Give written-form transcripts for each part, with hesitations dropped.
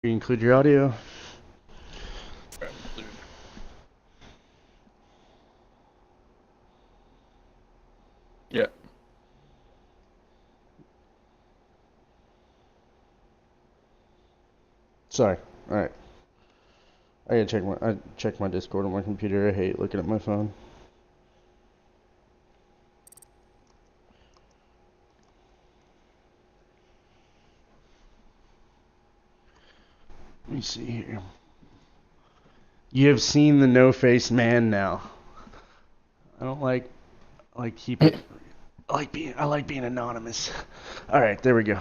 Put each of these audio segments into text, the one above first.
You include your audio. Yeah. Sorry. All right. I check my Discord on my computer. I hate looking at my phone. Let me see here. You have seen the no-faced man now. I don't like keep it. I like being anonymous. All right, there we go.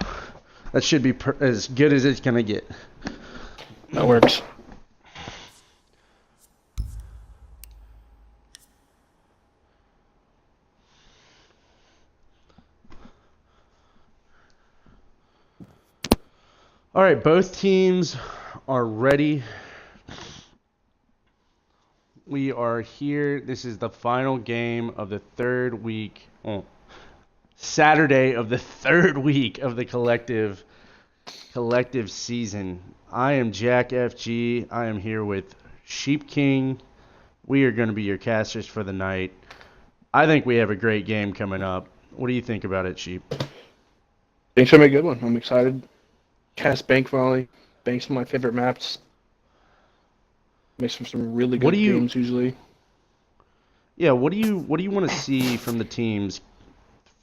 That should be as good as it's gonna get. That works. All right, both teams are ready. We are here. This is the final game of the third week. Oh, Saturday of the third week of the collective season. I am Jack FG. I am here with Sheep King. We are going to be your casters for the night. I think we have a great game coming up. What do you think about it, Sheep? Thanks for a good one. I'm excited. Cast Bank Volley. Bank's one of my favorite maps. Makes for some really What do good you games usually. Yeah, what do you want to see from the teams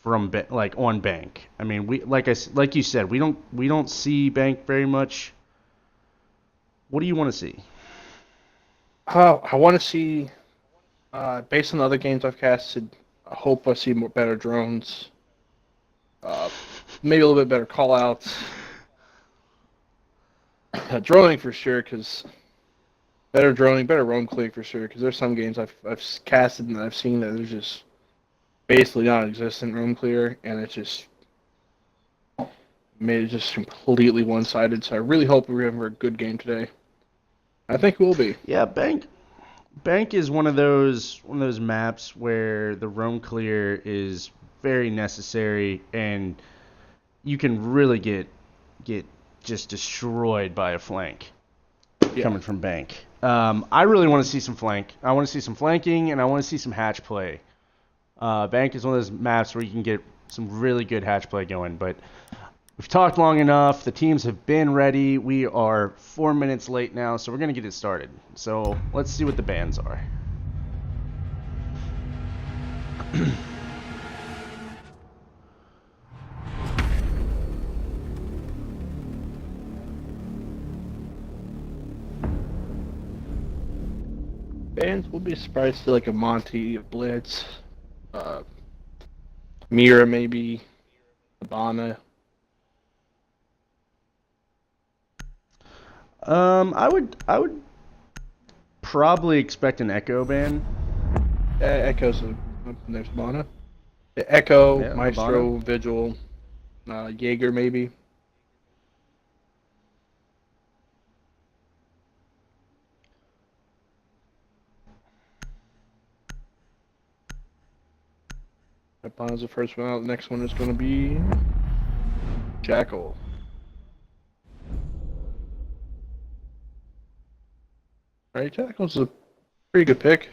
from like on Bank? I mean, we like you said, we don't see Bank very much. What do you want to see? I want to see, based on the other games I've casted, I hope I see more better drones. Uh, Maybe a little bit better callouts. Droning for sure, because better droning, better roam click for sure. Because there's some games I've casted and I've seen that there's just basically non-existent roam clear, and it's just made it just completely one-sided. So I really hope we have a good game today. I think we'll be. Yeah, Bank is one of those maps where the roam clear is very necessary, and you can really get just destroyed by a flank Yeah. coming from Bank. I really want to see some flank. I want to see some flanking, and I want to see some hatch play. Bank is one of those maps where you can get some really good hatch play going, but we've talked long enough. The teams have been ready. We are 4 minutes late now, so we're going to get it started. So let's see what the bans are. Bands will be surprised to like a Monty, a Blitz, uh, Mira maybe, Abana. I would probably expect an Echo ban. Echo's next Abana. Echo, Yeah, Habana. Maestro, Vigil, Jaeger maybe. Abana's the first one out. The next one is going to be Jackal. Alright, Jackal's a pretty good pick.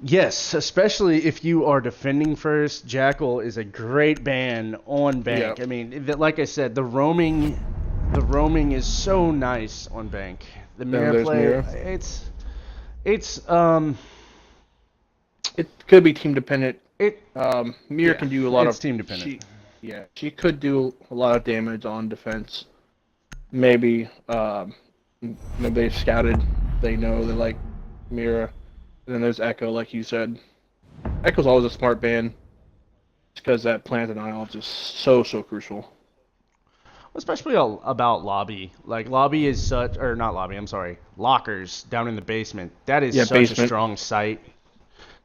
Yes, especially if you are defending first. Jackal is a great ban on Yeah. Bank. I mean, like I said, the roaming is so nice on Bank. The Then mirror there's play, Mira. it's It could be team dependent. it Mira yeah, can do a lot it's of team dependent. she yeah, she could do a lot of damage on defense. Maybe maybe they've scouted, they know they like Mira. And then there's Echo, like you said. Echo's always a smart ban because that plant denial is just so crucial. Especially about lobby. Like lobby is such or not lobby, I'm sorry. Lockers down in the basement. That is Yeah, such a basement. strong sight.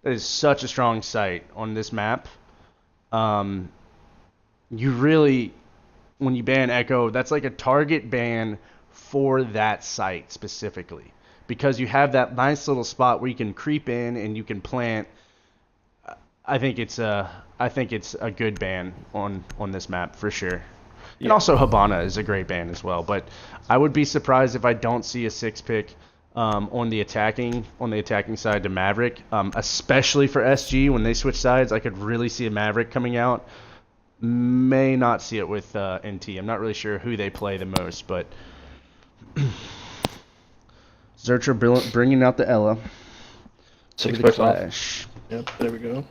That is such a strong sight on this map. Um you really when you ban Echo, that's like a target ban for that site specifically because you have that nice little spot where you can creep in and you can plant. I think it's a good ban on this map for sure. And also Habana is a great ban as well. But I would be surprised if I don't see a 6-pick on the attacking side to Maverick, especially for SG when they switch sides. I could really see a Maverick coming out. May not see it with NT. I'm not really sure who they play the most, but Zertra bringing out the Ella. 6 the picks Clash. off. Yep, there we go.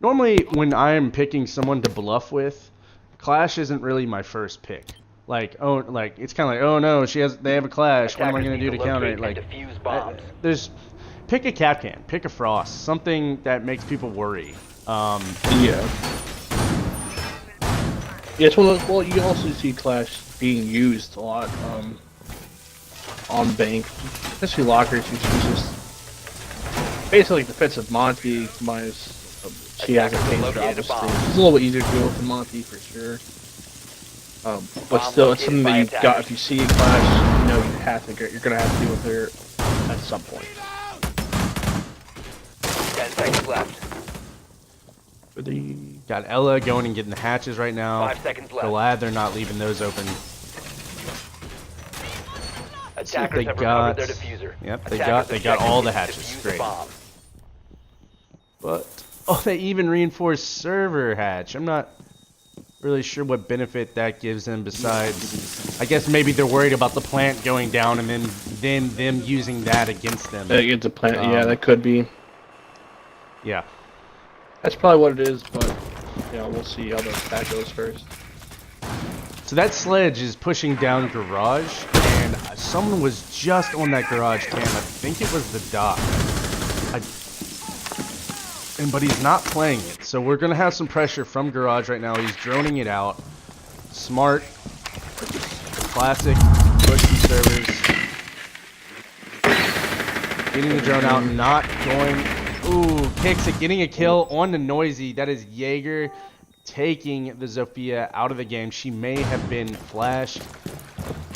Normally, when I am picking someone to bluff with, Clash isn't really my first pick. Like, it's kind of like, oh no, they have a Clash. What am I going to do to counter it? Like, pick a Capcan, pick a Frost, something that makes people worry. Yeah, it's one of those, well, you also see Clash being used a lot on Bank, especially lockers. She's just basically defensive Monty minus. She has a taser, obviously. It's a little bit easier to deal with the Monty for sure. But still, it's something that you've got. If you see a Clash, you know you're gonna have to deal with her at some point. 10 seconds left. Got Ella going and getting the hatches right now. 5 seconds left. Glad they're not leaving those open. Attackers have recovered their diffuser. Yep, they got all the hatches. Great. But they even reinforced server hatch. I'm not really sure what benefit that gives them besides, I guess maybe they're worried about the plant going down and then them using that against them. Against the plant, yeah, that could be. Yeah. That's probably what it is, but we'll see how that goes first. So that sledge is pushing down garage, and someone was just on that garage cam. I think it was the doc. But he's not playing it, so we're gonna have some pressure from garage right now. He's droning it out. Smart, classic, push some servers. Getting the drone out, not going. Ooh, kicks it, getting a kill on the Noisy. That is Jaeger taking the Zofia out of the game. She may have been flashed.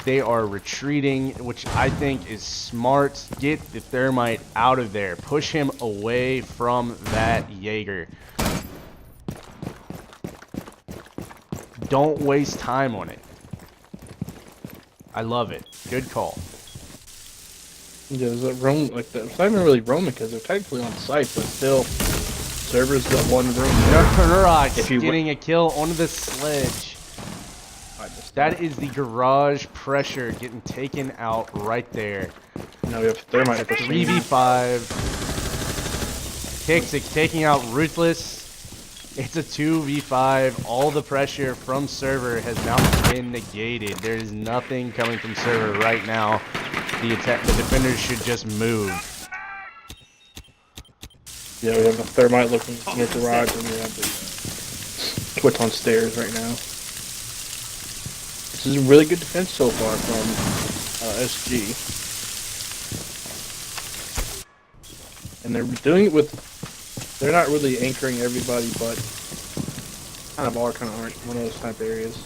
They are retreating, which I think is smart. Get the Thermite out of there. Push him away from that Jaeger. Don't waste time on it. I love it. Good call. Yeah, there's a roam like that. It's not even really roaming because they're technically on site, but still, servers got one room. Nurrox getting a kill on the sledge. That is the garage pressure getting taken out right there. Now we have Thermite at the 3v5. Kicks it, taking out Ruthless. It's a 2v5. All the pressure from server has now been negated. There is nothing coming from server right now. The defenders should just move. Yeah, we have the Thermite looking near the garage, and we have the Twitch on stairs right now. This is a really good defense so far from SG. And they're doing it with... They're not really anchoring everybody, but kind of aren't one of those type areas.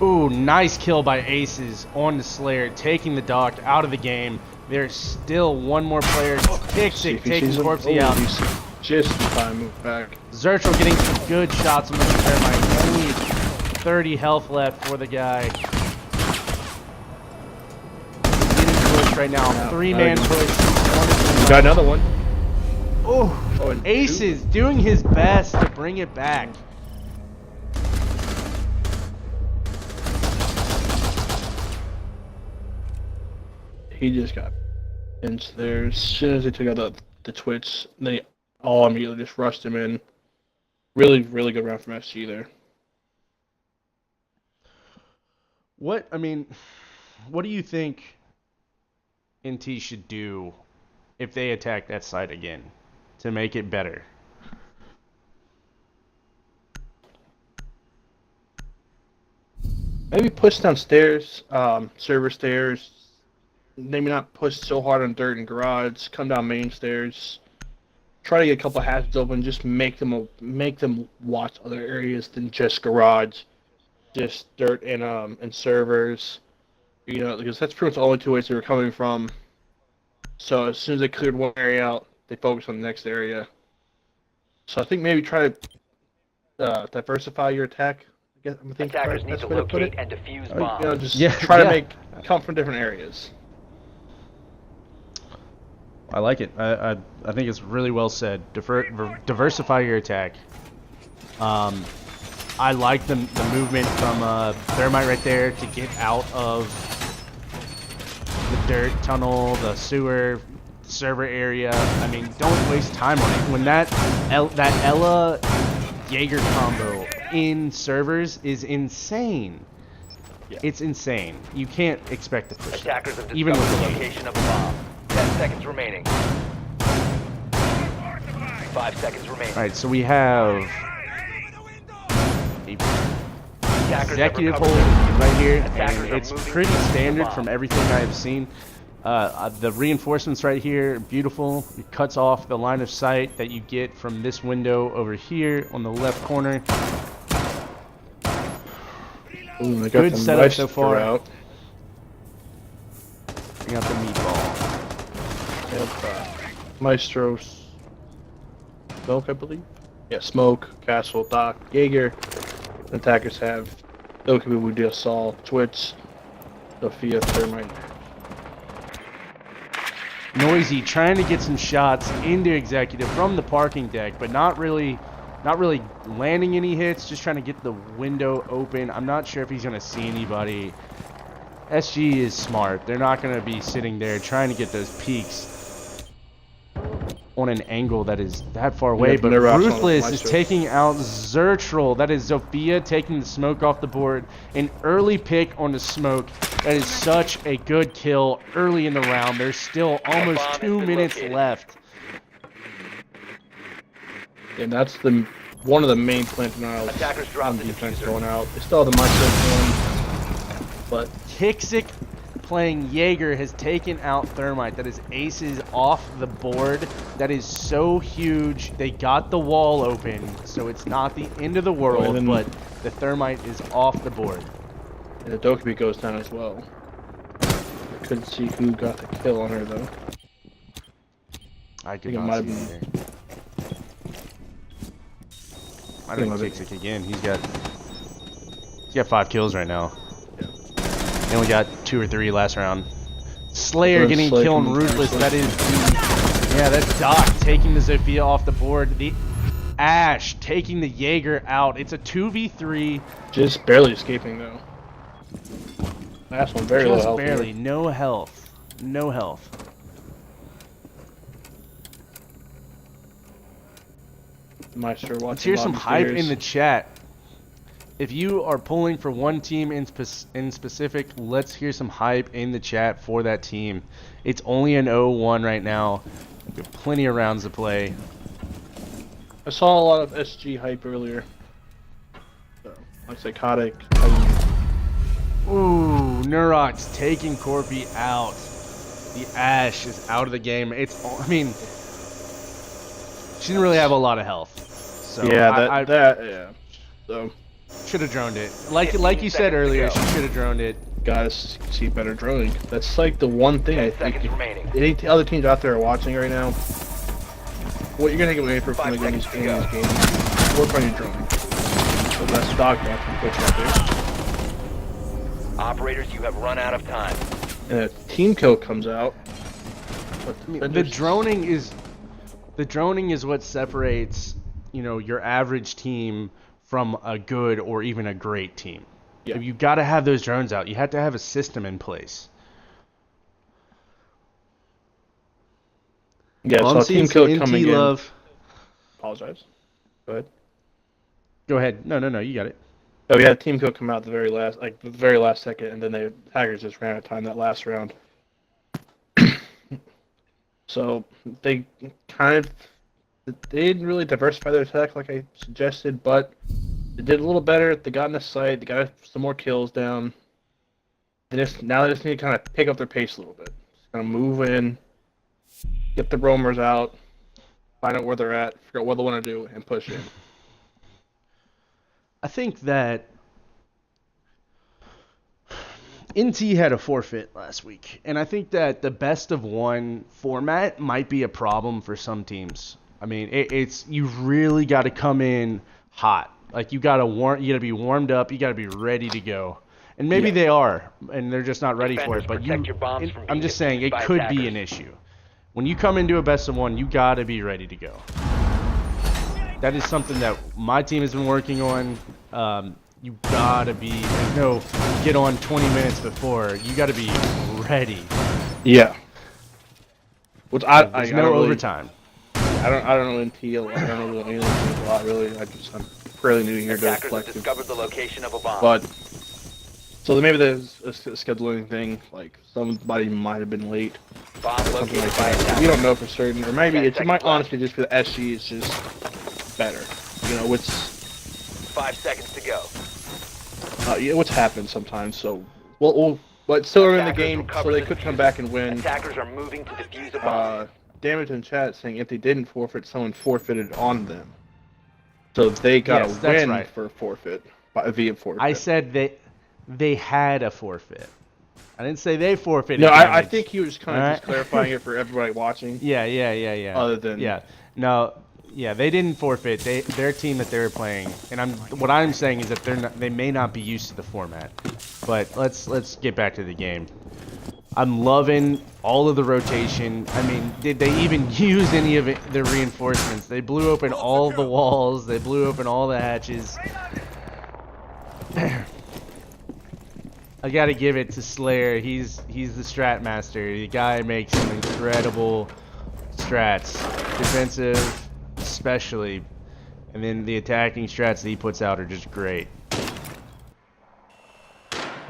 Ooh, nice kill by Aces on the Slayer, taking the Doc out of the game. There's still one more player. Kicks it, taking Corpsey out. Just in time, move back. Zertril getting some good shots on the Thermite. Only 30 health left for the guy. Getting pushed right now. 3-man push. Got another one. Oh, Aces doing his best to bring it back. He just got pinched there. As soon as they took out the Twitch, they all immediately just rushed him in. Really, really good round from SG there. What do you think NT should do if they attack that side again to make it better? Maybe push downstairs, server stairs. Maybe not push so hard on dirt and garage. Come down main stairs. Try to get a couple of hatches open. Just make them watch other areas than just garage, just dirt and servers. Because that's pretty much the only two ways they were coming from. So as soon as they cleared one area out, they focused on the next area. So I think maybe try to diversify your attack. I guess I'm thinking Attackers need that's to the way to put locate it. and defuse bombs. Just try to come from different areas. I like it. I think it's really well said. Diversify your attack. I like the movement from Thermite right there to get out of the dirt tunnel, the sewer, server area. I mean, don't waste time on it. When that Ella Jaeger combo in servers is insane. Yeah. It's insane. You can't expect to push that. Attackers have Even discovered with the location of a bomb. 10 seconds remaining. 5 seconds remaining. Alright, so we have a executive hold right here, and it's pretty standard from everything I have seen. The reinforcements right here, beautiful. It cuts off the line of sight that you get from this window over here on the left corner. Ooh, Good setup so far. Out. Bring out the meatball. Maestro, Smoke, I believe. Yeah, Smoke, Castle, Doc, Jaeger. The attackers have Dokubu, Woody, Saul, Twitch, Sophia, Thermite. Noisy trying to get some shots into executive from the parking deck, but not really landing any hits, just trying to get the window open. I'm not sure if he's going to see anybody. SG is smart. They're not going to be sitting there trying to get those peaks on an angle that is that far away. But Ruthless is taking out Zertril. That is Zofia taking the smoke off the board. An early pick on the smoke. That is such a good kill early in the round. There's still almost 2 minutes left. And that's one of the main plant denials on defense going out. They still have the Maestro going, but Kixic playing Jaeger has taken out Thermite. That is aces off the board. That is so huge. They got the wall open, so it's not the end of the world, but the Thermite is off the board. And the Dokubi goes down as well. I couldn't see who got the kill on her though. I could not see either. I think Kixic again. He's got 5 kills right now. He only got 2 or 3 last round. Slayer getting a kill on Ruthless. That is, that's Doc taking the Zofia off the board. The Ash taking the Jaeger out. It's a 2v3. Just barely escaping though. Last one very low health. Just barely, no health, no health. Maestro watching. Let's hear some hype in the chat. If you are pulling for one team in specific, let's hear some hype in the chat for that team. It's only an 0-1 right now. We have plenty of rounds to play. I saw a lot of SG hype earlier. So, like Psychotic. Ooh, Nurox taking Corpy out. The Ash is out of the game. I mean, she didn't really have a lot of health. So yeah, yeah. So. Should have droned it. Like you said earlier, she should have droned it. Guys, see better droning. That's like the one thing I think. Any other teams out there are watching right now, what you're gonna get away from the games, work on your droning. So that's Doc from Twitch right there. Operators, you have run out of time. And a team kill comes out. The droning is what separates, your average team from a good or even a great team. Yeah. You got to have those drones out. You have to have a system in place. Yeah, so a team kill coming in. Apologize. Go ahead. No, you got it. Oh, we had a team kill come out at the very last second, and then the Tigers just ran out of time that last round. So they didn't really diversify their attack like I suggested, but they did a little better. They got in the site. They got some more kills down. Now they just need to kind of pick up their pace a little bit. Just kind of move in, get the roamers out, find out where they're at, figure out what they want to do, and push in. I think that NT had a forfeit last week, and I think that the best of one format might be a problem for some teams. I mean, it's you really got to come in hot. Like you got to be warmed up. You got to be ready to go. And maybe Yeah. they are, and they're just not ready for Defenders, it. But protect your bombs from I'm being just saying, defused it by could be attackers. an issue. When you come into a best of one, you got to be ready to go. That is something that my team has been working on. You gotta be, get on 20 minutes before. You gotta be ready. Yeah. Which There's I no don't really, overtime. I don't know NT a lot. I don't know anything a lot really. I'm fairly new here to the Attackers have collective. discovered the location of a bomb. But so maybe there's a scheduling thing. Like somebody might have been late. Bomb Something located like by that. attackers. We don't know for certain, or maybe 10 it might seconds honestly just be the SG is just better. You know, it's 5 seconds to go. yeah, what's happened sometimes. So but still are in the Attackers game, recover so they the could come diffuser. back and win. Attackers are moving to defuse a bomb. Damage in chat saying if they didn't forfeit, someone forfeited on them. So they got Yes, a that's win right. for forfeit, via forfeit. I said they had a forfeit. I didn't say they forfeited. No, I damage. think he was kind of Alright. just clarifying it for everybody watching. Yeah. Other than They didn't forfeit. Their team that they were playing, and what I'm saying is that they may not be used to the format. But let's get back to the game. I'm loving all of the rotation. I mean, did they even use any of the reinforcements? They blew open all the walls. They blew open all the hatches. I gotta give it to Slayer. He's the strat master. The guy makes some incredible strats, defensive especially, and then the attacking strats that he puts out are just great.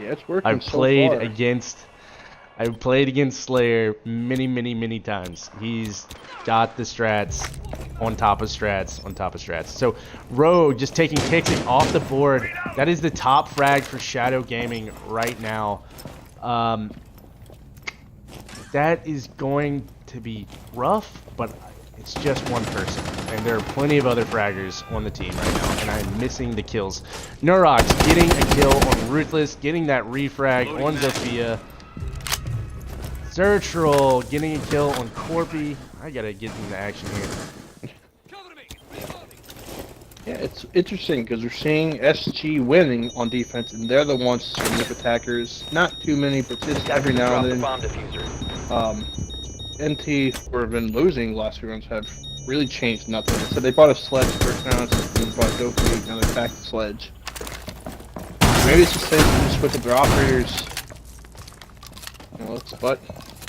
yeah, it's working. I've so played far. against Slayer many times. He's got the strats on top of strats on top of strats. So Rogue just taking kicks off the board. That is the top frag for Shadow Gaming right now. That is going to be rough, but it's just one person. And there are plenty of other fraggers on the team right now, and I'm missing the kills. Nurox getting a kill on Ruthless, getting that refrag on Zofia. Zertrol getting a kill on Corpy. I gotta get into action here. Yeah, it's interesting because we're seeing SG winning on defense, and they're the ones screwing up attackers. Not too many, but just every now Drop and the then. bomb diffuser. NT, who have been losing the last few rounds, have really changed nothing. So they bought a sledge first round, then they bought Doki, now they're back to sledge. Maybe it's just they just switch up their operators. You know, but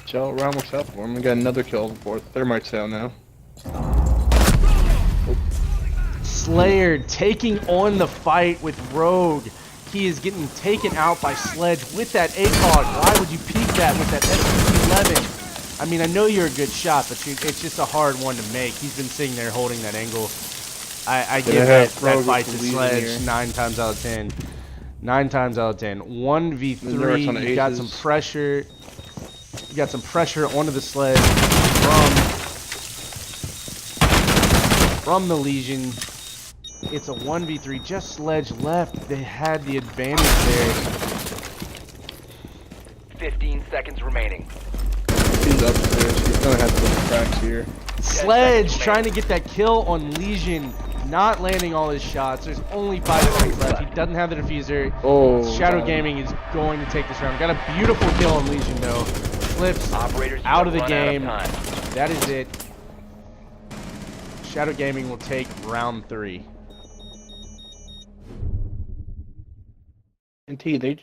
Shell round works out for him. We got another kill on the fourth. Thermite sale now. Slayer taking on the fight with Rogue. He is getting taken out by Sledge with that ACOG. Why would you peek that with that SPG-11? I mean, I know you're a good shot, but it's just a hard one to make. He's been sitting there holding that angle. I give that fight to Sledge 9 times out of 10. 9 times out of 10. 1v3, you got some pressure. You got some pressure onto the Sledge from the Legion. It's a 1v3, just Sledge left. They had the advantage there. 15 seconds remaining. He's upstairs. He's gonna have some cracks here. Sledge trying to get that kill on Legion, not landing all his shots. There's only 5 seconds left. He doesn't have the diffuser. Oh, Shadow Gaming is going to take this round. Got a beautiful kill on Legion though. Flips Operators, you out have of the run game. out of time. That is it. Shadow Gaming will take round 3. NT, they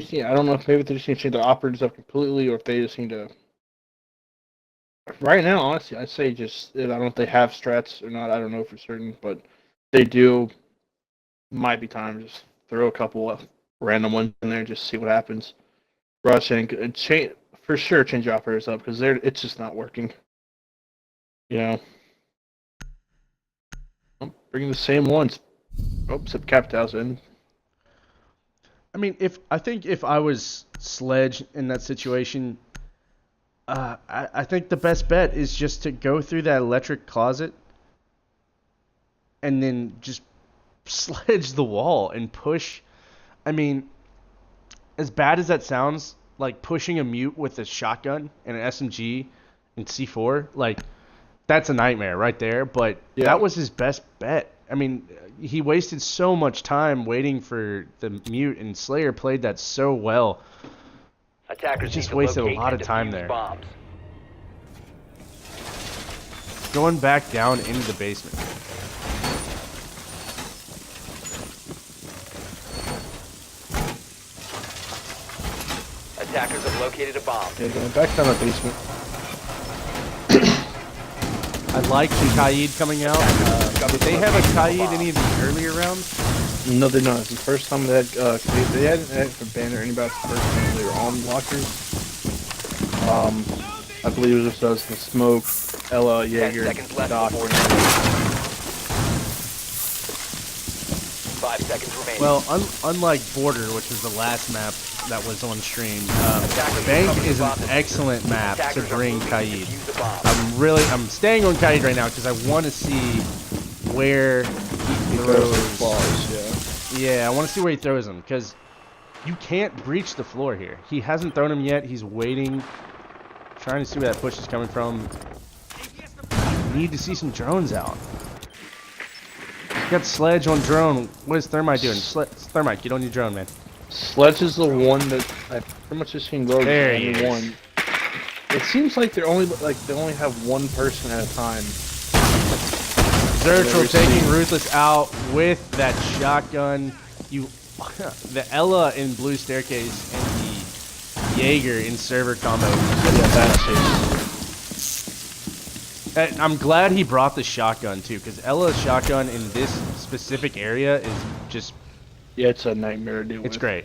see. I don't know if maybe they just need to change their operators up completely, or if they just need to. Right now, honestly, I'd say just I don't know if they have strats or not. I don't know for certain, but they do. Might be time to just throw a couple of random ones in there, just see what happens. Rush and change for sure. Change your operators up because it's just not working. You know, bringing the same ones. Oh, except Capital's in. I mean, I think if I was Sledge in that situation, I think the best bet is just to go through that electric closet and then just sledge the wall and push. I mean, as bad as that sounds, like pushing a mute with a shotgun and an SMG and C4, like that's a nightmare right there. But that was his best bet. I mean, he wasted so much time waiting for the mute, and Slayer played that so well. Attackers He just need to wasted a locate lot and of time defuse there. bombs. Going back down into the basement. Attackers have located a bomb. Yeah, going back down the basement. I like the Kaid coming out. Did they have a Kaid any of the earlier rounds? No, they're not. It's the first time they had. They hadn't had it for Banner or anybody. It's the first time they were on lockers. I believe it was just us, the Smoke, Ella, 10 Jaeger, seconds left Doc. before 5 seconds remaining. Well, unlike Border, which was the last map that was on stream, Bank is an excellent map to bring Kaid. I'm staying on Kaid right now because I want to see where he throws balls. Yeah, I want to see where he throws them because you can't breach the floor here. He hasn't thrown them yet. He's waiting, trying to see where that push is coming from. Need to see some drones out. Got Sledge on drone. What is Thermite doing? Thermite, get on your drone, man. Sledge is the one that I pretty much just seen Rogue There he is. one. It seems like they only have one person at a time. Zertril taking Ruthless out with that shotgun. The Ella in Blue Staircase and the Jaeger in server combo. I'm glad he brought the shotgun too, because Ella's shotgun in this specific area is just it's a nightmare to deal with. It's great.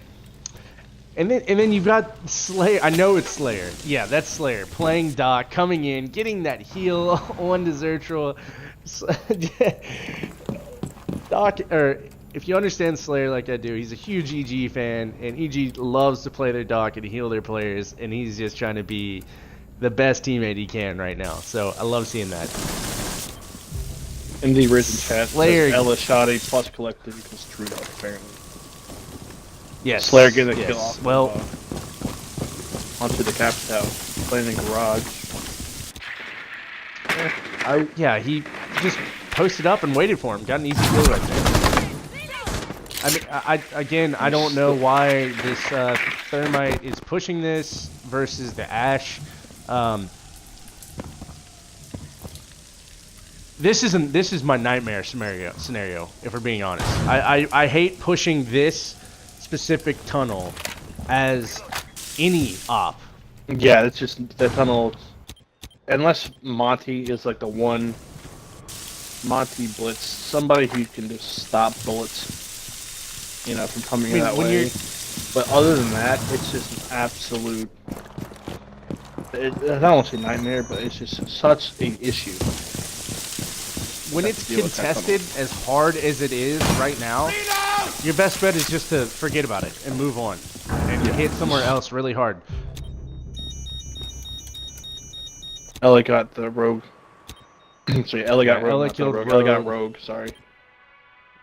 And then you've got Slayer. I know it's Slayer. Yeah, that's Slayer playing Doc, coming in, getting that heal on to Zertril. Doc, or if you understand Slayer like I do, he's a huge EG fan, and EG loves to play their Doc and heal their players, and he's just trying to be the best teammate he can right now. So I love seeing that. In the Risen chat, Slayer, Ella Shoddy plus collective equals true up, apparently. Yes. Slayer getting a kill off. Well, onto the cap's house, playing in the garage. Yeah, he just posted up and waited for him. Got an easy kill right there. I mean, I don't know why this Thermite is pushing this versus the Ash. This is my nightmare scenario. If we're being honest, I hate pushing this specific tunnel as any op. Yeah, it's just the tunnel. Unless Monty is like the one Monty Blitz, somebody who can just stop bullets, from coming in that way. But other than that, it's just an absolute. I don't want to say nightmare, but it's just such an issue. When it's contested as hard as it is right now, your best bet is just to forget about it and move on and hit somewhere else really hard. Ella got the rogue. Sorry, Ella got rogue. Ella killed Ella got rogue. Sorry.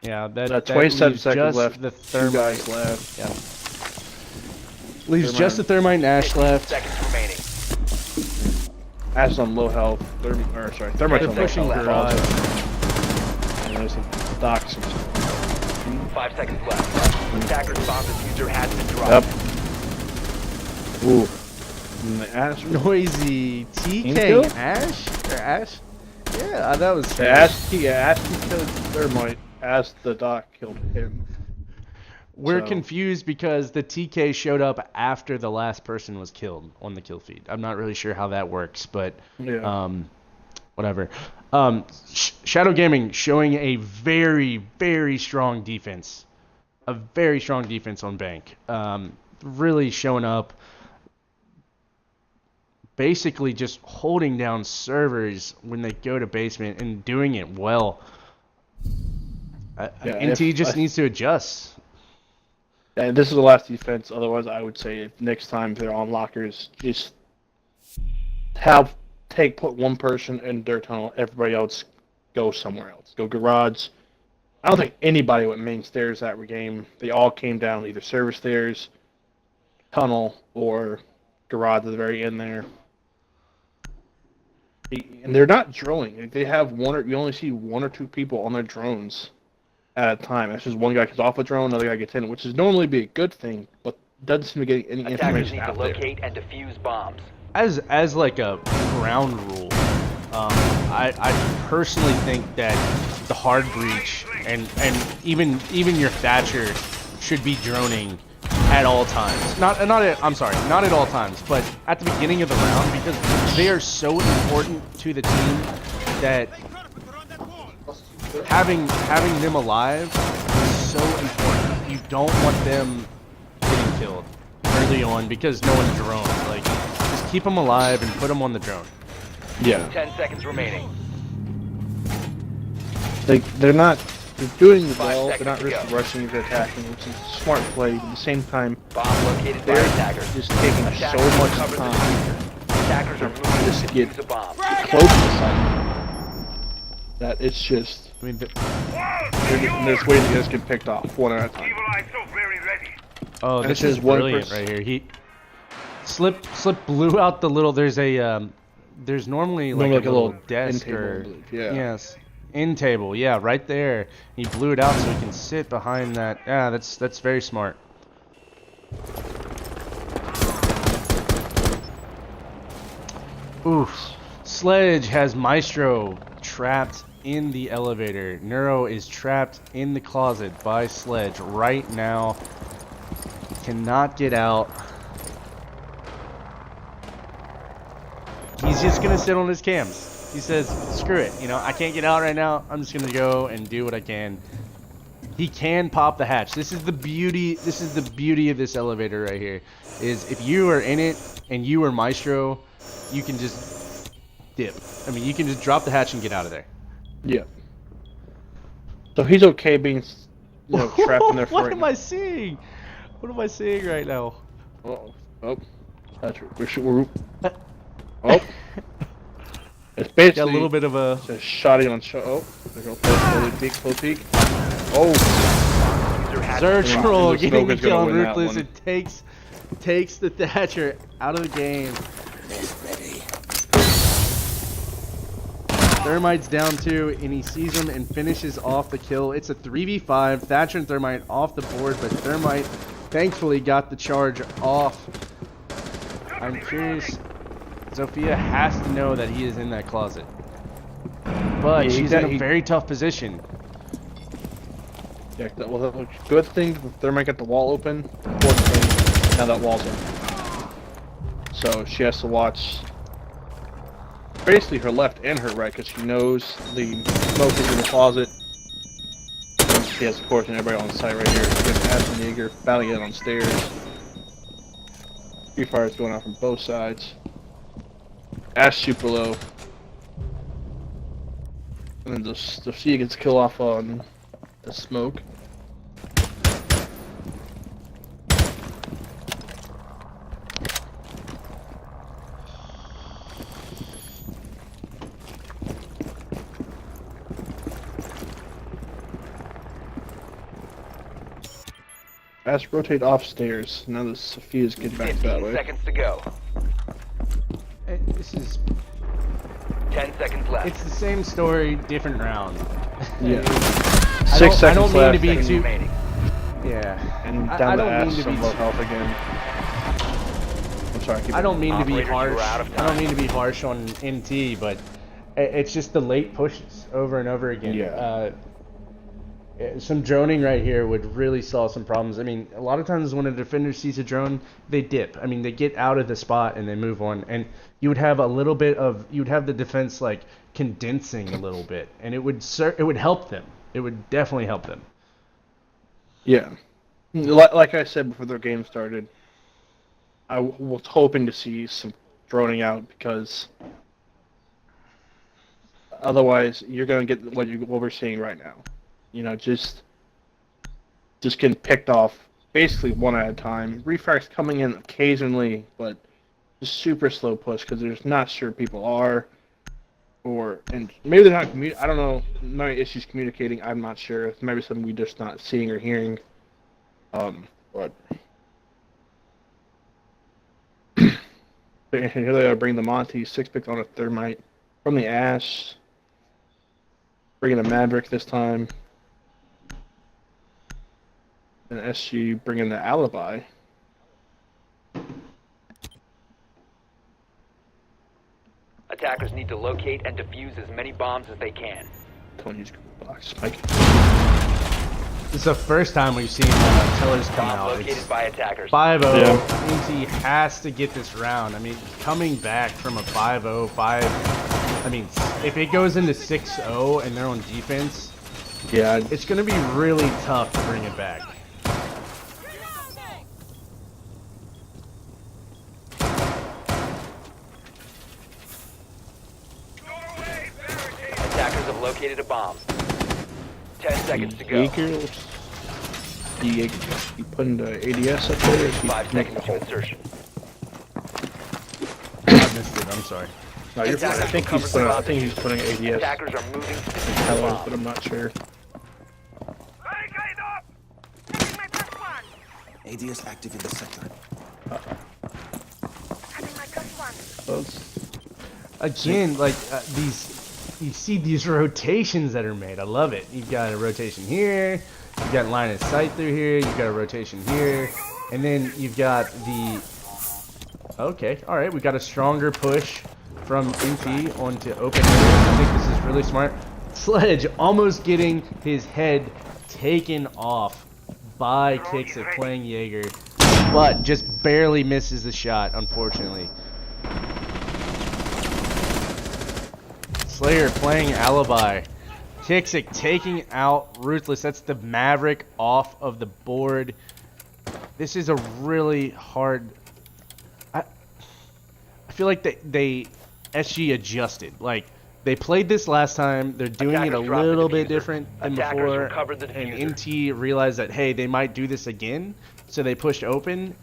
Yeah, that 27 leaves seconds just left. The Two guys left. Yeah. Leaves just the Thermite and Ash left. Seconds remaining. Ash on low health. Thermite's on low pushing health. garage. And there's some docs. 5 seconds left. Attacker bomb diffuser has been dropped. Yep. Ooh. And the Ash. Noisy TK Kill? Ash? Or Ash? Yeah, that was The Ash killed Thermite. Ash the doc killed him. We're confused because the TK showed up after the last person was killed on the kill feed. I'm not really sure how that works, but whatever. Shadow Gaming showing a very, very strong defense. A very strong defense on Bank. Really showing up. Basically just holding down servers when they go to basement and doing it well. NT just needs to adjust. And this is the last defense. Otherwise, I would say if next time they're on lockers, just put one person in their tunnel. Everybody else go somewhere else. Go garage. I don't think anybody went main stairs that game. They all came down either server stairs, tunnel, or garage at the very end there. And they're not droning. Like, they have you only see 1 or 2 people on their drones at a time. That's just one guy gets off a drone, another guy gets in, which is normally be a good thing, but doesn't seem to get any Attackers information need to out there. locate and defuse bombs. As like a ground rule, I personally think that the hard breach and even your Thatcher should be droning at all times. Not at all times, but at the beginning of the round, because they are so important to the team that having them alive is so important. You don't want them getting killed early on because no one's drone. Like, just keep them alive and put them on the drone. Yeah. 10 seconds remaining. Like, they're doing well, they're seconds not to really go. rushing or attacking, which is a smart play, but at the same time, Bomb located by they're attackers. just taking Attackers so much cover the time diffuser. Attackers are moving Just to get- defuse a bomb. close to the site that it's just, I mean, there's ways to just get picked off one at a time. oh, And this it's is just one brilliant person. right here. He Slip blew out the little. There's normally like a little desk end table, or I believe, yeah. yes, end table. Yeah, right there. He blew it out so he can sit behind that. Yeah, that's very smart. Oof. Sledge has Maestro trapped in the elevator. Neuro is trapped in the closet by Sledge right now. He cannot get out. He's just gonna sit on his cams. He says, screw it, I can't get out right now. I'm just gonna go and do what I can. He can pop the hatch. This is the beauty of this elevator right here. Is if you are in it and you are Maestro, you can just dip. I mean, you can just drop the hatch and get out of there. Yeah. So he's okay being, trapped in there for What right am now. I seeing? What am I seeing right now? Oh, that's we're oh. It's basically Got a little bit of a just shotty on shot. Oh, there we go. Full peek. Oh, Diffuser has search been roll, Looks getting the Smoke is gonna kill on win that Ruthless. one. It takes the Thatcher out of the game. Thermite's down 2, and he sees him and finishes off the kill. It's a 3v5. Thatcher and Thermite off the board, but Thermite thankfully got the charge off. I'm curious. Zofia has to know that he is in that closet. But Yeah, she's in a very tough position. yeah. Well, good thing they might get the wall open. Important thing, now that wall's open. So she has to watch basically her left and her right because she knows the smoke is in the closet. And she has, of course, and everybody on site right here. She has Ashton Yeager battling it on stairs. Free fires going out from both sides. Ash super low. And then the Sea gets kill off on the smoke. Ash rotate off stairs. Now the Sophia's getting back that 15 way. seconds to go. This is 10 seconds left. It's the same story, different round. Yeah. I 6 seconds don't mean left. to be Seconds too. remaining. Yeah. And I down to don't Ash, mean to some be. low health again. I'm sorry. Keep I don't going. mean to be Operators, you harsh. are out of I don't time. mean to be harsh on NT, but it's just the late pushes over and over again. Yeah. Some droning right here would really solve some problems. I mean, a lot of times when a defender sees a drone, they dip. I mean, they get out of the spot and they move on. And you would have you'd have the defense like condensing a little bit, and it would help them. It would definitely help them. Yeah. Like I said before the game started, I was hoping to see some droning out because otherwise you're going to get what we're seeing right now. Just getting picked off basically one at a time. Refracts coming in occasionally, but just super slow push because they're just not sure people are. And maybe they're not I don't know. Maybe issues communicating. I'm not sure. It's maybe something we're just not seeing or hearing. But here they are, bring the Monty 6 pick on a Thermite. From the Ash. Bringing a Maverick this time. And SG bringing the Alibi. Attackers need to locate and defuse as many bombs as they can. Don't use Google Box. Spike. This is the first time we've seen tellers come Bomb out. located It's by attackers. 5-0. Yeah. Means he has to get this round. I mean, coming back from a 5-0, I mean, if it goes into 6-0 and they're on defense, Yeah. it's going to be really tough to bring it back. Attackers have located a bomb. 10 seconds to go. Jaeger. You putting the ADS up there? 5 seconds to insertion. I missed it. I'm sorry. No, you're fine. I think he's putting ADS Attackers are moving to defuse the tellers, bomb. but I'm not sure. ADS active in the sector. Again, like you see these rotations that are made. I love it. You've got a rotation here. You've got line of sight through here. You've got a rotation here. And then you've got the... Okay, alright. We got a stronger push from NT onto open. I think this is really smart. Sledge almost getting his head taken off by Kixit playing Jaeger. But just barely misses the shot, unfortunately. Slayer playing Alibi. Kixik taking out Ruthless. That's the Maverick off of the board. This is a really hard... I feel like they SG adjusted. Like, they played this last time. They're doing it a Attackers dropped the little bit diffuser. different than Attackers before. recovered the And diffuser. NT realized that, hey, they might do this again. So they pushed open.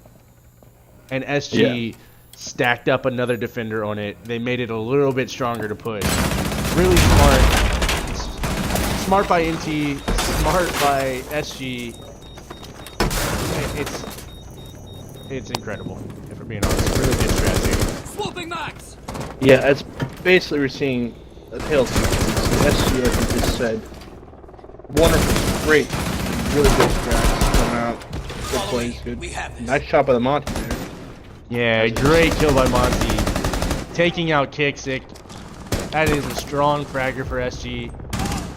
And SG stacked up another defender on it. They made it a little bit stronger to push. Really smart. Smart by NT. Smart by SG. It's incredible, if we're being honest. Really good strategy. Swooping max! Yeah, it's basically we're seeing a tail sequence. SG, as you just said, wonderful, great, really good strats coming out. Good plays, good. We have this. Nice shot by the Monty there. Yeah, great kill by Monty. Taking out Kixik. That is a strong fragger for SG.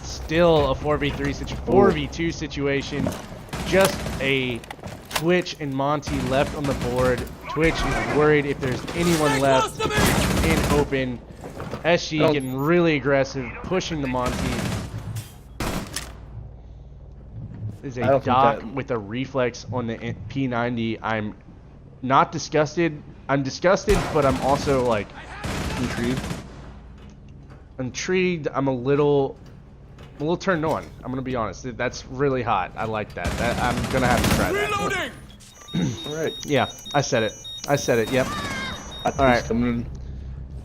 Still a 4v2 situation. Just a Twitch and Monty left on the board. Twitch is worried if there's anyone left in open. SG getting really aggressive, pushing the Monty. There's I a don't think dock that- with a reflex on the P90. I'm not disgusted. I'm disgusted, but I'm also like intrigued. I'm a little turned on. I'm gonna be honest. That's really hot. I like that. I'm gonna have to try that. Reloading! Alright. Yeah, I said it. Yep. Hot All right. takes coming in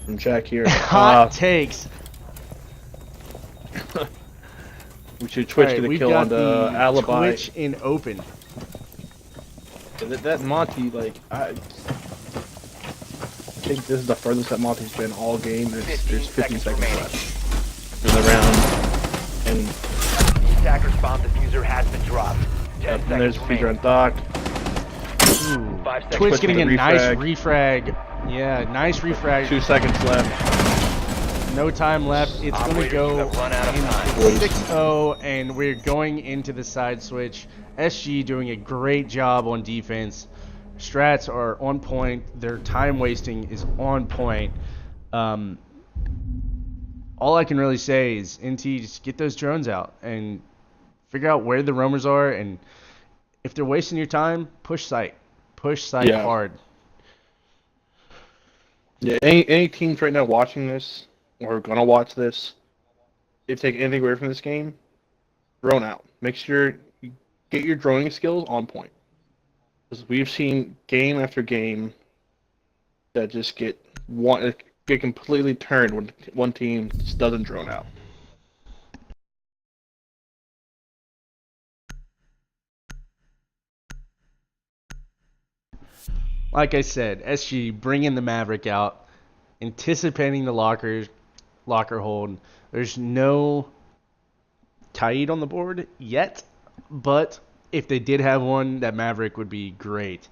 from Jack here. Hot takes. We should Twitch All right, get a we've kill got on the Alibi. Twitch in open. That Monty, like, I think this is the furthest that Monty's been all game. There's 15 seconds left in the round. And, Attacker's bomb diffuser has been dropped. 10 and there's seconds Feeder on remaining. dock. Ooh. 5 seconds. Twitch Twitch getting a with a nice refrag. refrag. Yeah, nice refrag. 2 seconds left. No time left. It's going to Operators, go you have run out of time. into 6-0, and we're going into the side switch. SG doing a great job on defense. Strats are on point. Their time wasting is on point. All I can really say is, NT, just get those drones out and figure out where the roamers are, and if they're wasting your time, push site. Push site Yeah. hard. Yeah, any teams right now watching this, or gonna watch this, if they take anything away from this game, drone out. Make sure you get your droning skills on point. Because we've seen game after game that just get completely turned when one team just doesn't drone out. Like I said, SG bringing the Maverick out, anticipating the lockers, locker hold. There's no Kaid on the board yet, but if they did have one, that Maverick would be great.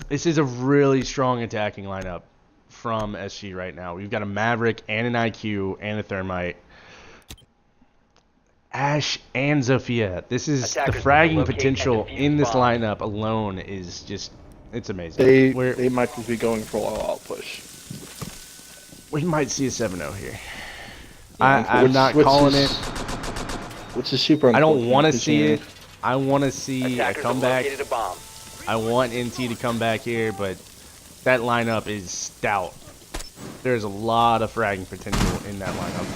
This is a really strong attacking lineup from SG right now. We've got a Maverick and an IQ and a Thermite. Ash and Zofia. This is Attackers the fragging locate potential and defuse in this bombs. lineup alone is just, it's amazing. They might just be going for a all-out push. We might see a 7-0 here. Yeah, I'm not calling it. Which is super I don't unfortunate want to because, see you know, it. I want to see a Attackers have comeback. located a bomb. I want NT to come back here, but that lineup is stout. There's a lot of fragging potential in that lineup.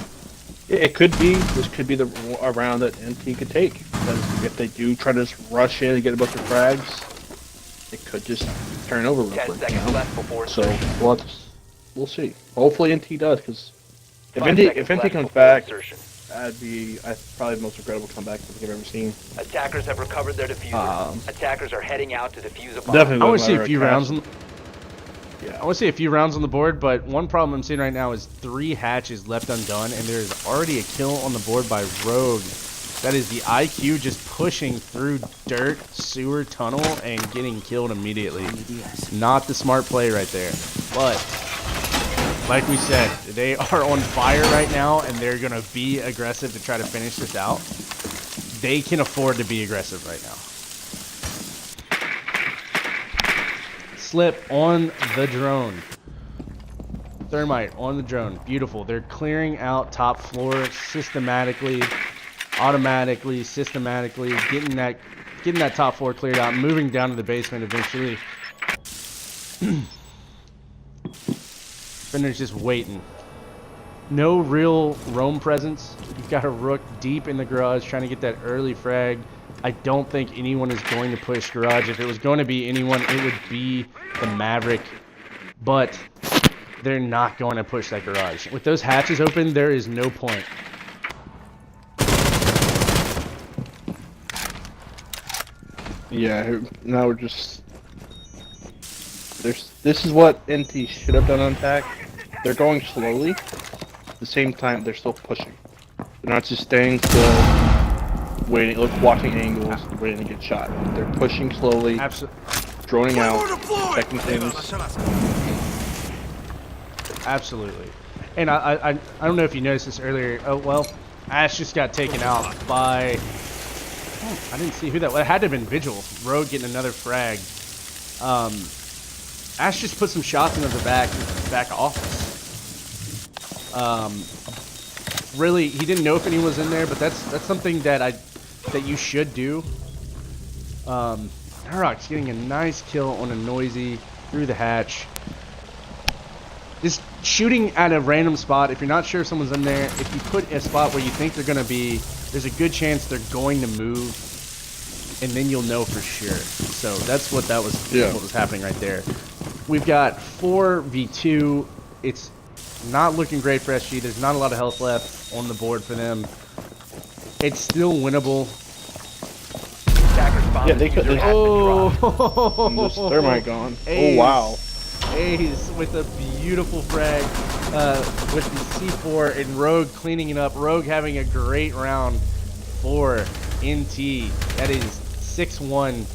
It could be. This could be a round that NT could take. Because if they do try to just rush in and get a bunch of frags, it could just turn over real 10 quick. seconds left before So insertion. we'll see. Hopefully NT does, because if 5 NT seconds left comes before back, insertion. that'd be probably the most regrettable comeback I think I've ever seen. Attackers have recovered their diffuser. Attackers are heading out to defuse a bomb. Definitely. I want to see a wouldn't few matter rounds. a I Yeah. want to see a few rounds on the board, but one problem I'm seeing right now is 3 hatches left undone, and there's already a kill on the board by Rogue. That is the IQ just pushing through dirt, sewer, tunnel, and getting killed immediately. Not the smart play right there. But, like we said, they are on fire right now, and they're going to be aggressive to try to finish this out. They can afford to be aggressive right now. Slip on the drone. Thermite on the drone. Beautiful. They're clearing out top floor systematically, automatically, systematically, getting that top floor cleared out, moving down to the basement eventually. Fender's just waiting. No real roam presence. You've got a Rook deep in the garage trying to get that early frag. I don't think anyone is going to push garage. If it was going to be anyone, it would be the Maverick. But they're not going to push that garage. With those hatches open, there is no point. Yeah, now we're just... This is what NT should have done on attack. They're going slowly. At the same time, they're still pushing. They're not just staying still, waiting, watching angles, waiting to get shot. They're pushing slowly, droning out, checking things. Absolutely. And I don't know if you noticed this earlier. Oh, well, Ash just got taken out by... Oh, I didn't see who that was. It had to have been Vigil. Rogue getting another frag. Ash just put some shots into the back office. Really, he didn't know if anyone was in there, but that's something that you should do. Narok's getting a nice kill on a noisy through the hatch. Just shooting at a random spot. If you're not sure if someone's in there, if you put a spot where you think they're going to be, there's a good chance they're going to move, and then you'll know for sure. So that's what what was happening right there. We've got 4v2. It's not looking great for SG. There's not a lot of health left on the board for them. It's still winnable. Yeah, they could. Oh, This Thermite gone. Ace. Oh wow. Ace with a beautiful frag with the C4 and Rogue cleaning it up. Rogue having a great round for NT. That is 6-1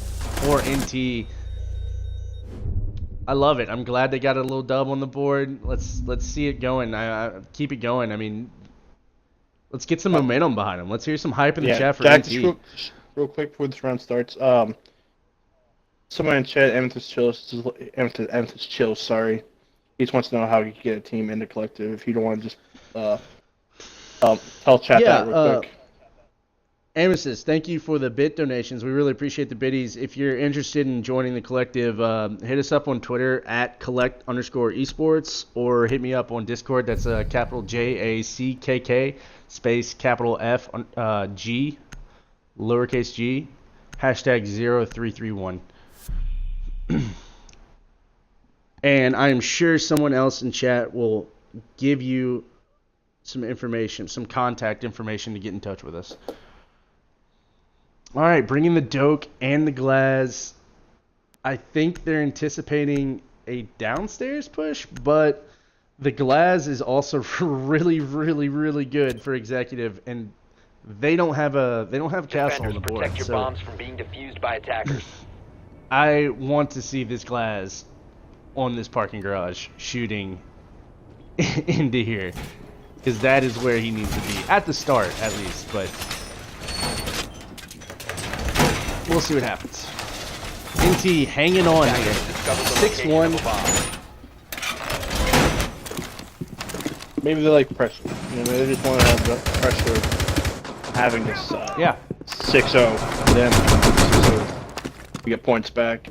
for NT. I love it. I'm glad they got a little dub on the board. Let's see it going. I keep it going. I mean, let's get some momentum behind them. Let's hear some hype in the chat for Jack, NT. just real quick before this round starts. Someone in chat, Amethyst Chills, sorry. He just wants to know how you can get a team in the collective. If you don't want to just tell chat that real quick. Amethyst, thank you for the bit donations. We really appreciate the biddies. If you're interested in joining the collective, hit us up on Twitter at collect_esports or hit me up on Discord. That's capital JACKK space capital F G lowercase g hashtag 0331. And I am sure someone else in chat will give you some information, some contact information to get in touch with us. All right, bringing the Doke and the Glaz. I think they're anticipating a downstairs push, but The Glaz is also really, really, really good for executive, and they don't have a castle on Defenders, the board. protect your So bombs from being defused by attackers. I want to see this Glaz on this parking garage shooting into here, because that is where he needs to be at the start, at least. But we'll see what happens. NT hanging on here, Discover the location 6-1. of a bomb. Maybe they like pressure. You know, they just want to have the pressure of having this Yeah, 6-0. Then 6-0. We get points back.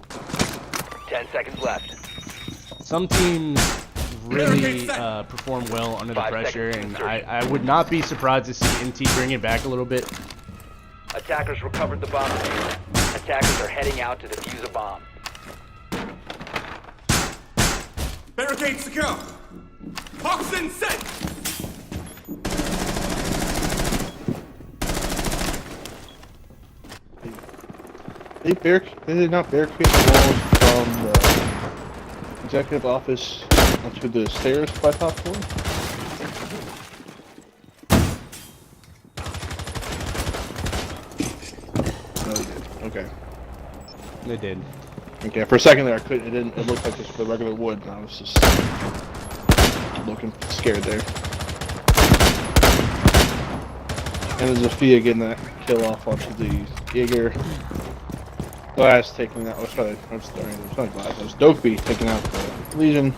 10 seconds left. some teams really perform well under the 5 pressure, seconds and to insertion. I would not be surprised to see NT bring it back a little bit. Attackers recovered the bomb. Attackers are heading out to defuse a bomb. Barricade secure. Hawks in set. They did not barricade the walls from the executive office onto the stairs by top floor. No, they did. Okay. They did. Okay. For a second there, I couldn't. It didn't. It looked like just the regular wood, and I was just looking scared there. And there's Zofia getting that kill off onto the Jaeger. Glass taking that. It was Dopey taking out the Legion.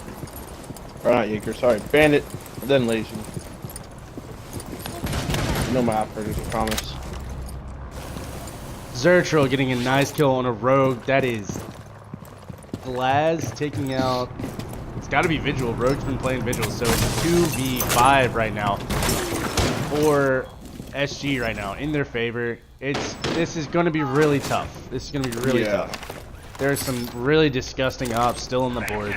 Or not Jaeger, sorry. Bandit, and then Legion. No my operators, I promise. Zertril getting a nice kill on a rogue. That is Glaz taking out. It's got to be Vigil. Rogue's been playing Vigil, so it's 2v5 right now for SG right now in their favor. This is going to be really tough. This is going to be really tough. There's some really disgusting ops still on the board.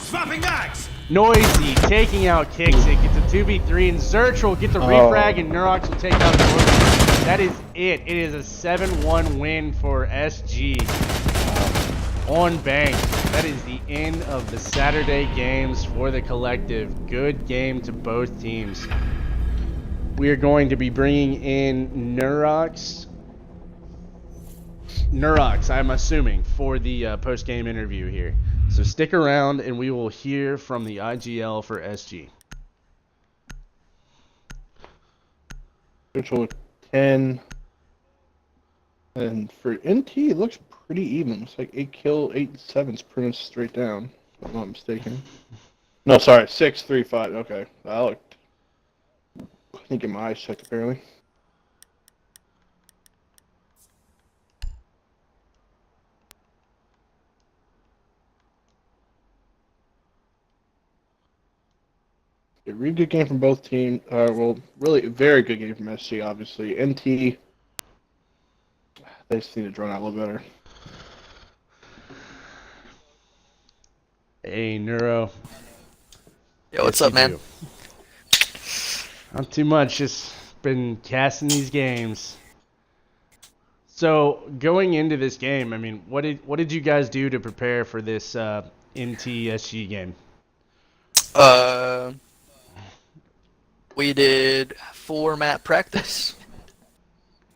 Swapping mags. Noisy taking out Kicks. It gets a 2v3, and Zertril gets a refrag, and Neurox will take out Jordan. That is it. It is a 7-1 win for SG on Bank. That is the end of the Saturday games for the collective. Good game to both teams. We are going to be bringing in Neurox, I'm assuming, for the post-game interview here. So stick around, and we will hear from the IGL for SG. Virtual 10. And for NT, it looks pretty even. It's like 8 kill, 8 and 7's pretty much straight down, if I'm not mistaken. No, sorry, 6, 3, 5. Okay. I think in my eyes checked, apparently. A really good game from both teams. Well, really a very good game from SG, obviously. NT, they just need to draw out a little better. Hey, Neuro. Yo, what's up, man? Not too much. Just been casting these games. So going into this game, I mean, what did you guys do to prepare for this NT SG game? We did 4 map practice,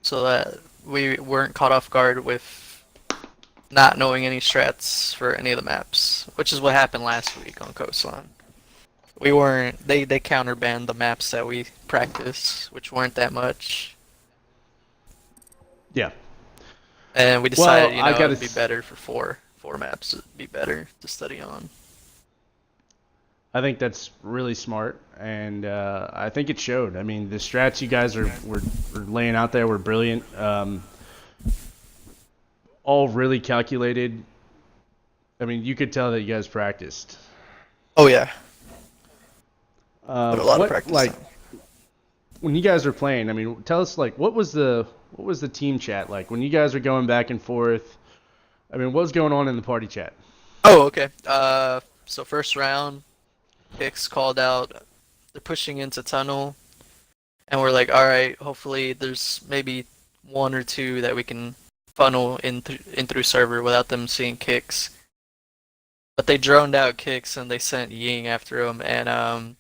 so that we weren't caught off guard with not knowing any strats for any of the maps, which is what happened last week on Coastline. We weren't. They counterbanned the maps that we practiced, which weren't that much. Yeah. And we decided, Well, it'd be better for four maps. It'd be better to study on. I think that's really smart, and I think it showed. I mean, the strats you guys were laying out there were brilliant. All really calculated. I mean, you could tell that you guys practiced. Oh yeah. Put a lot of practice. Like, when you guys were playing, I mean, tell us, like, what was the team chat like when you guys were going back and forth? I mean, what was going on in the party chat? Oh, okay. So first round, Hicks called out, they're pushing into tunnel, and we're like, all right, hopefully there's maybe one or two that we can funnel in through server without them seeing kicks. But they droned out kicks and they sent Ying after him, and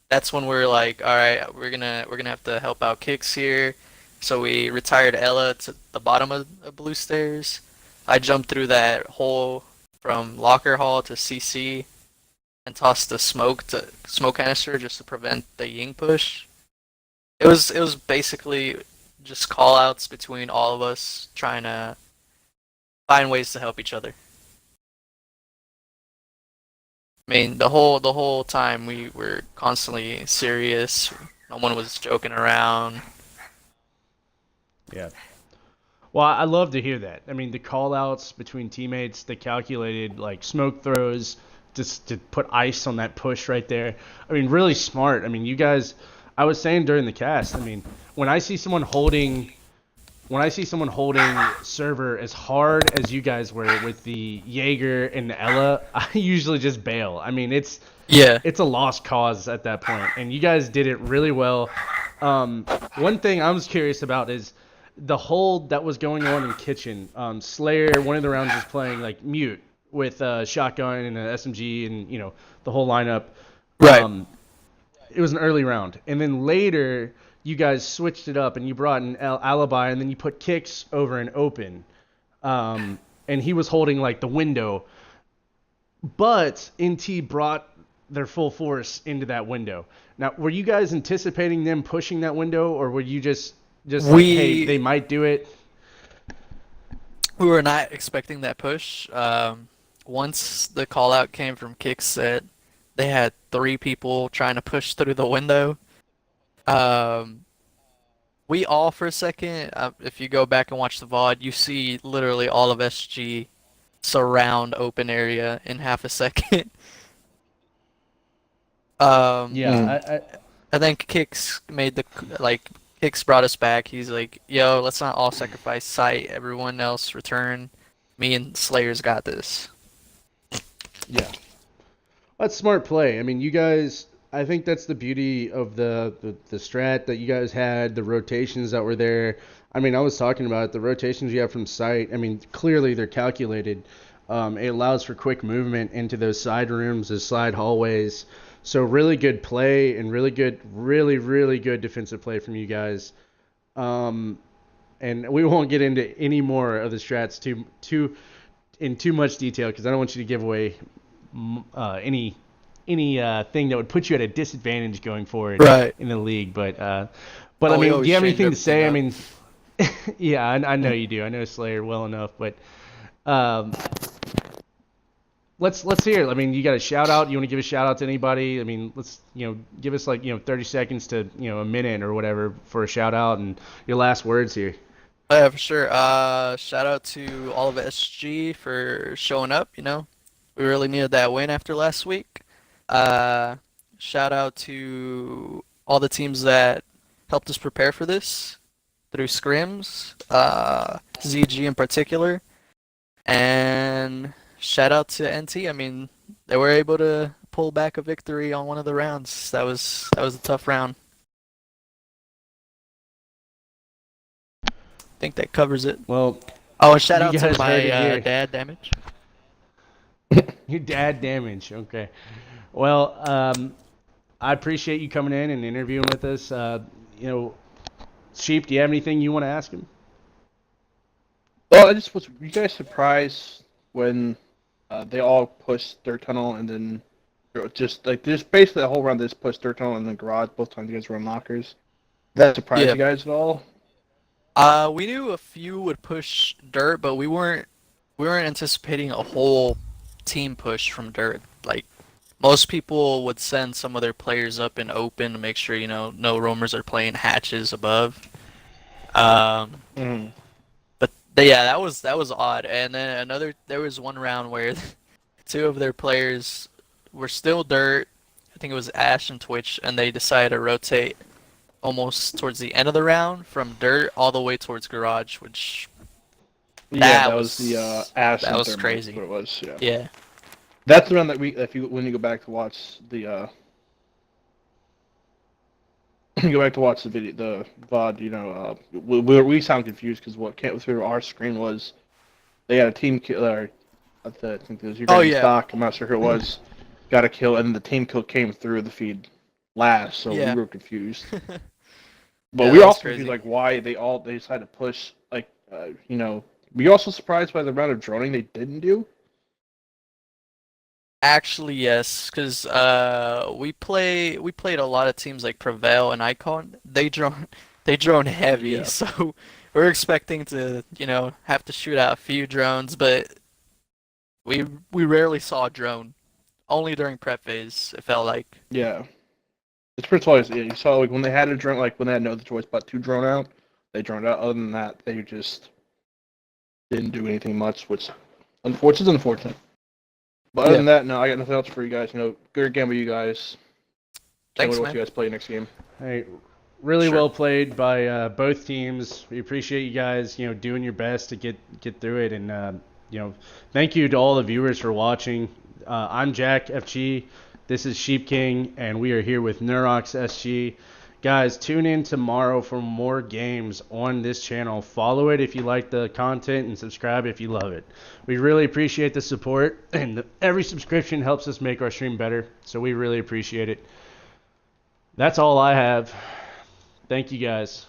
that's when we're like, all right, we're gonna have to help out kicks here. So we retired Ella to the bottom of blue stairs. I jumped through that hole from locker hall to CC and tossed the smoke canister just to prevent the Ying push. It was basically just call outs between all of us trying to find ways to help each other. I mean, the whole time we were constantly serious. No one was joking around. Yeah. Well, I love to hear that. I mean, the call outs between teammates, the calculated like smoke throws just to put ice on that push right there. I mean, really smart. I mean, you guys, I was saying during the cast, I mean, when I see someone holding server as hard as you guys were with the Jaeger and the Ella, I usually just bail. I mean, it's Yeah. a lost cause at that point, and you guys did it really well. One thing I was curious about is the hold that was going on in kitchen. Slayer, one of the rounds was playing like mute with a shotgun and an SMG and the whole lineup. Right. It was an early round, and then later you guys switched it up and you brought an alibi, and then you put kicks over an open, and he was holding like the window, but NT brought their full force into that window. Now, were you guys anticipating them pushing that window, or were you just like, hey, they might do it? We were not expecting that push. Once the call out came from Kicks that they had 3 people trying to push through the window, we all for a second, if you go back and watch the VOD, you see literally all of SG surround open area in half a second. Yeah, And then Kicks made Kicks brought us back. He's like, yo, let's not all sacrifice site. Everyone else return. Me and Slayer's got this. yeah. That's smart play. I mean, you guys, I think that's the beauty of the strat that you guys had, the rotations that were there. I mean, I was talking about it, the rotations you have from sight. I mean, clearly they're calculated. It allows for quick movement into those side rooms, those side hallways. So really good play and really good defensive play from you guys. And we won't get into any more of the strats in too much detail because I don't want you to give away any thing that would put you at a disadvantage going forward in the league. But I mean, do you have anything to say? I mean, yeah, I know you do. I know Slayer well enough, but let's hear it. I mean, you got a shout out. You want to give a shout out to anybody? I mean, let's give us like 30 seconds to a minute or whatever for a shout out and your last words here. Yeah, for sure. Shout out to all of SG for showing up. We really needed that win after last week. Shout out to all the teams that helped us prepare for this through scrims, ZG in particular, and shout out to NT. I mean, they were able to pull back a victory on one of the rounds. That was a tough round. I think that covers it. Well, Shout out to my dad damage. Your dad damage. Okay. Well, I appreciate you coming in and interviewing with us. Sheep, do you have anything you want to ask him? Well, were you guys surprised when they all pushed Dirt Tunnel and then just basically the whole round they just pushed Dirt Tunnel and then Garage both times you guys were in lockers? Did that surprise you guys at all? We knew a few would push Dirt, but we weren't anticipating a whole team push from Dirt. Like, most people would send some of their players up in open to make sure no roamers are playing hatches above. But yeah, that was odd. And then there was one round where 2 of their players were still Dirt. I think it was Ash and Twitch, and they decided to rotate almost towards the end of the round from Dirt all the way towards Garage, which that was the Ash. That was crazy. What it was, yeah. Yeah. That's the round that when you go back to watch the go back to watch the video, the VOD, we sound confused because what came through our screen was they had a team kill, or I think it was your Oh, guys' yeah. stock, I'm not sure who it was, got a kill, and the team kill came through the feed last, so Yeah. we were confused. Yeah, But we that was also crazy. confused, like, why they decided to push, like, we also surprised by the amount of droning they didn't do. Actually, yes, because we played a lot of teams like Prevail and Icon. They drone heavy, Yeah. so we're expecting to have to shoot out a few drones, but we rarely saw a drone. Only during prep phase, it felt like. Yeah. It's pretty always, yeah, you saw, like, when they had a drone, like, when they had no other choice but to drone out, they droned out. Other than that, they just didn't do anything much, which is unfortunate. But other than that, no, I got nothing else for you guys. Good game with you guys. Can't Thanks, wait to watch man. you guys play next game. Hey, really Sure. well played by both teams. We appreciate you guys, doing your best to get through it, and thank you to all the viewers for watching. I'm Jack FG. This is Sheep King, and we are here with Neurox SG. Guys, tune in tomorrow for more games on this channel. Follow it if you like the content, and subscribe if you love it. We really appreciate the support, and every subscription helps us make our stream better, so we really appreciate it. That's all I have. Thank you guys.